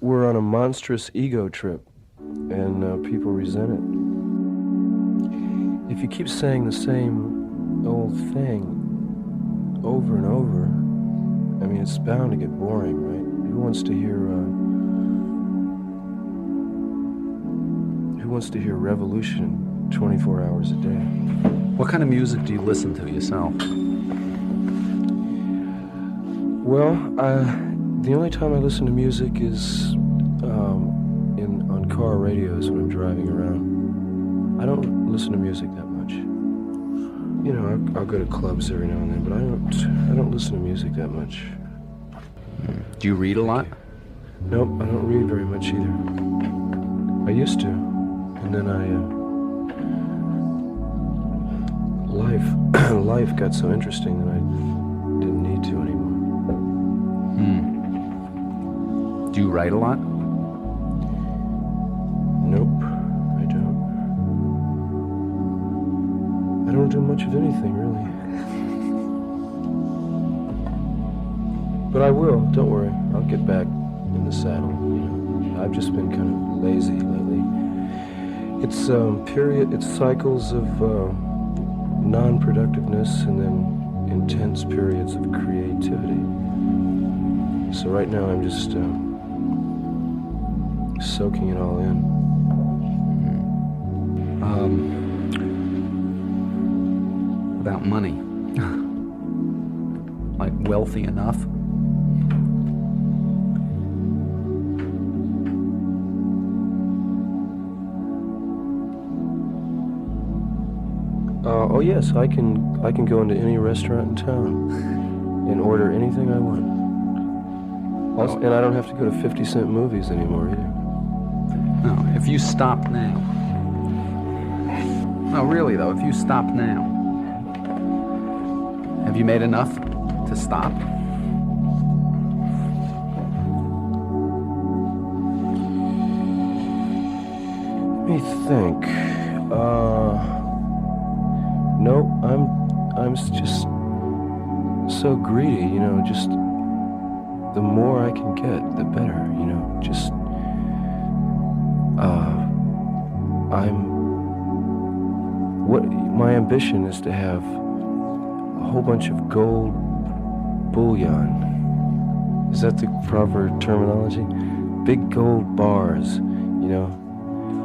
we're on a monstrous ego trip, and people resent it. If you keep saying the same old thing over and over, I mean, it's bound to get boring, right? Who wants to hear revolution 24 hours a day? What kind of music do you listen to yourself? Well, the only time I listen to music is on car radios when I'm driving around. I don't listen to music that much. You know, I'll go to clubs every now and then, but I don't listen to music that much. Do you read a lot? Nope, I don't read very much either. I used to, and then life got so interesting that I didn't need to anymore. Do you write a lot? Nope, I don't. I don't do much of anything, really. But I will, don't worry. I'll get back in the saddle, you know. I've just been kind of lazy lately. It's cycles of non-productiveness and then intense periods of creativity. So right now I'm just soaking it all in. About money. Like wealthy enough? Oh yes, I can go into any restaurant in town and order anything I want. Also, and I don't have to go to 50-cent movies anymore either. No, if you stop now. No, really though, if you stop now. Have you made enough to stop? Let me think. Nope, I'm just so greedy, you know, just the more I can get, the better, you know, just, my ambition is to have a whole bunch of gold bullion. Is that the proper terminology? Big gold bars, you know.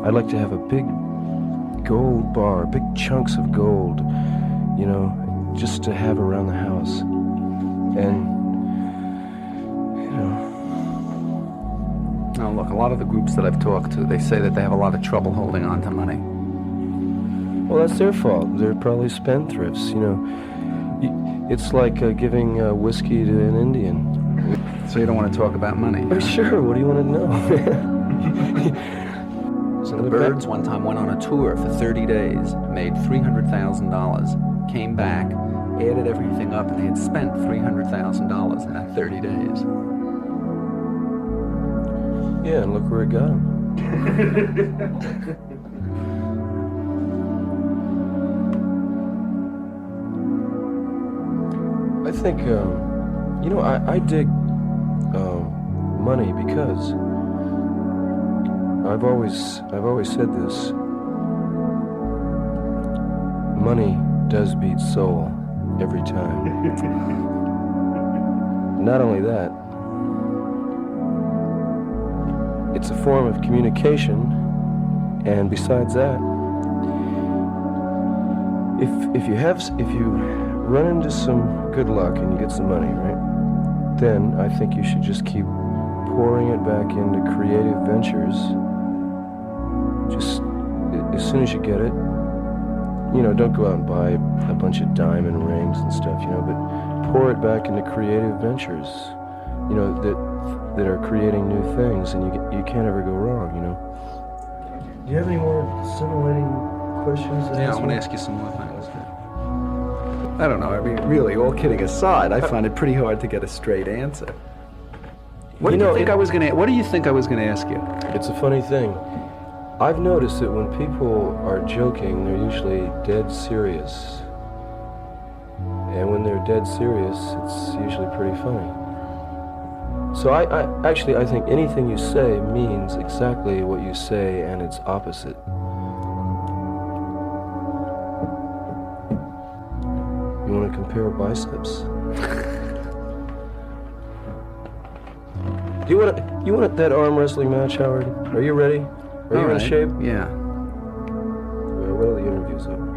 I'd like to have a big gold bar, big chunks of gold, you know, just to have around the house. And, you know. Now look, a lot of the groups that I've talked to, they say that they have a lot of trouble holding on to money. Well, that's their fault. They're probably spendthrifts, you know. It's like giving whiskey to an Indian. So you don't want to talk about money? Oh, sure, what do you want to know? So the Byrds one time went on a tour for 30 days, made $300,000, came back, added everything up, and they had spent $300,000 in that 30 days. Yeah, and look where it got them. I think, you know, I dig money because I've always said this. Money does beat soul every time. Not only that, it's a form of communication, and besides that, if you run into some good luck and you get some money, right? Then I think you should just keep pouring it back into creative ventures. Just as soon as you get it, you know, don't go out and buy a bunch of diamond rings and stuff, you know, but pour it back into creative ventures, you know, that are creating new things, and you can't ever go wrong, you know. Do you have any more scintillating questions? Yeah, I want to ask you some more things. I don't know, I mean, really, all kidding aside, I find it pretty hard to get a straight answer. What do you think I was going to ask you? It's a funny thing. I've noticed that when people are joking, they're usually dead serious. And when they're dead serious, it's usually pretty funny. So I actually, I think anything you say means exactly what you say and its opposite. You want to compare biceps? Do you want that arm wrestling match, Howard? Are you ready? Are you in shape? Yeah. Well, wait till the interview's over.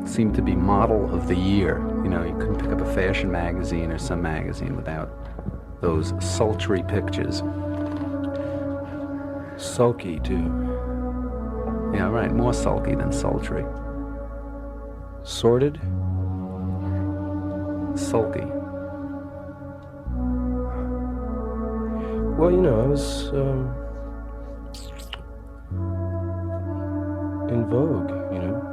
Seemed to be model of the year. You know, you couldn't pick up a fashion magazine or some magazine without those sultry pictures. Sulky, too. Yeah, right. More sulky than sultry. Sordid? Sulky. Well, you know, I was in vogue, you know.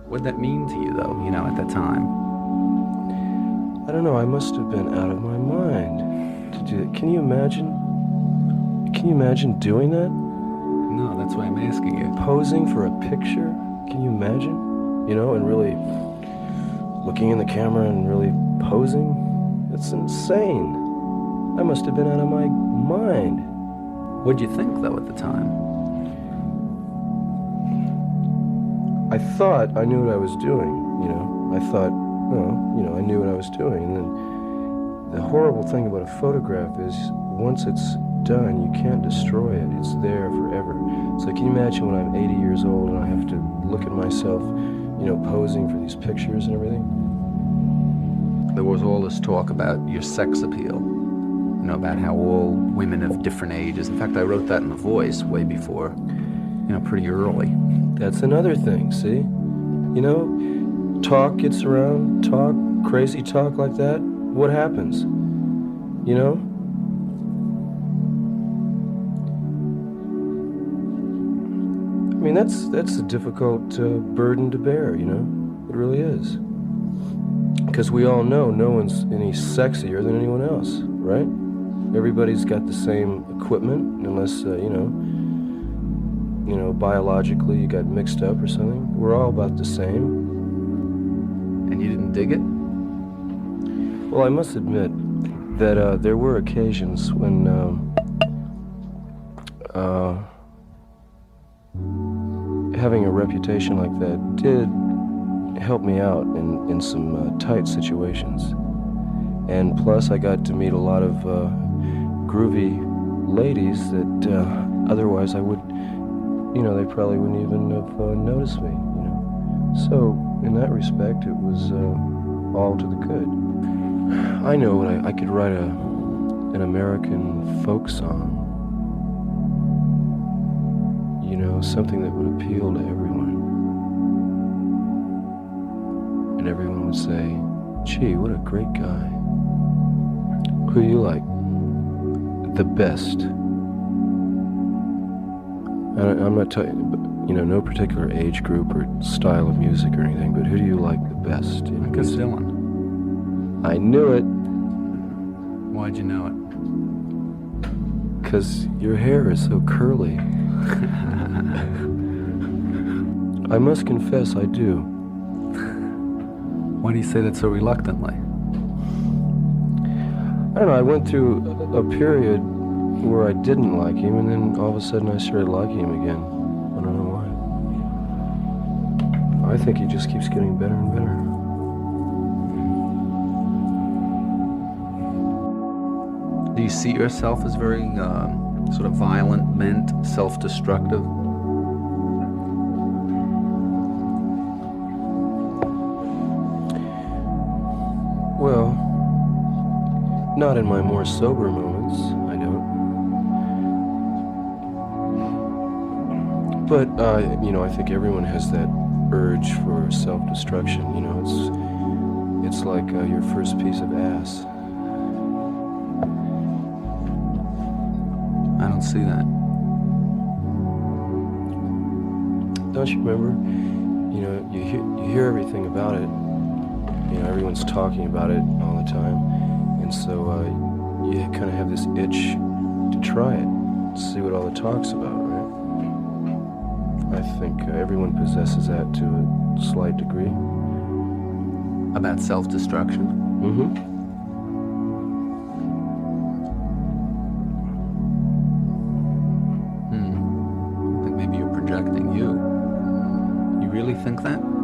What'd that mean to you, though, you know, at that time? I don't know, I must have been out of my mind to do that. Can you imagine? Can you imagine doing that? No, that's why I'm asking you. Posing for a picture? Can you imagine? You know, and really looking in the camera and really posing? It's insane. I must have been out of my mind. What'd you think, though, at the time? I thought I knew what I was doing, you know. I thought, well, you know, I knew what I was doing. And then the horrible thing about a photograph is once it's done, you can't destroy it. It's there forever. So can you imagine when I'm 80 years old and I have to look at myself, you know, posing for these pictures and everything? There was all this talk about your sex appeal, you know, about how all women of different ages. In fact, I wrote that in The Voice way before, you know, pretty early. That's another thing, see? You know, talk gets around, talk, crazy talk like that. What happens? You know? I mean, that's a difficult burden to bear, you know? It really is. Because we all know no one's any sexier than anyone else, right? Everybody's got the same equipment, unless, you know, biologically you got mixed up or something. We're all about the same. And you didn't dig it? Well, I must admit that there were occasions when having a reputation like that did help me out in some tight situations. And plus I got to meet a lot of groovy ladies that otherwise I would, you know, they probably wouldn't even have noticed me, you know. So in that respect, it was all to the good. I know what I could write an American folk song, you know, something that would appeal to everyone. And everyone would say, gee, what a great guy. Who do you like? The best. I'm not telling you, you know, no particular age group or style of music or anything, but who do you like the best? I guess Dylan. I knew it. Why'd you know it? 'Cause your hair is so curly. I must confess I do. Why do you say that so reluctantly? I don't know, I went through a period where I didn't like him, and then all of a sudden I started liking him again. I don't know why. I think he just keeps getting better and better. Do you see yourself as very sort of violent, meant, self-destructive? Well, not in my more sober moments, I don't. But, you know, I think everyone has that urge for self-destruction, you know, it's like your first piece of ass. I don't see that. Don't you remember? You know, you hear everything about it. You know, everyone's talking about it all the time. And so you kind of have this itch to try it, see what all the talk's about, right? I think everyone possesses that to a slight degree. About self-destruction? Mm-hmm. I think maybe you're projecting you. You really think that?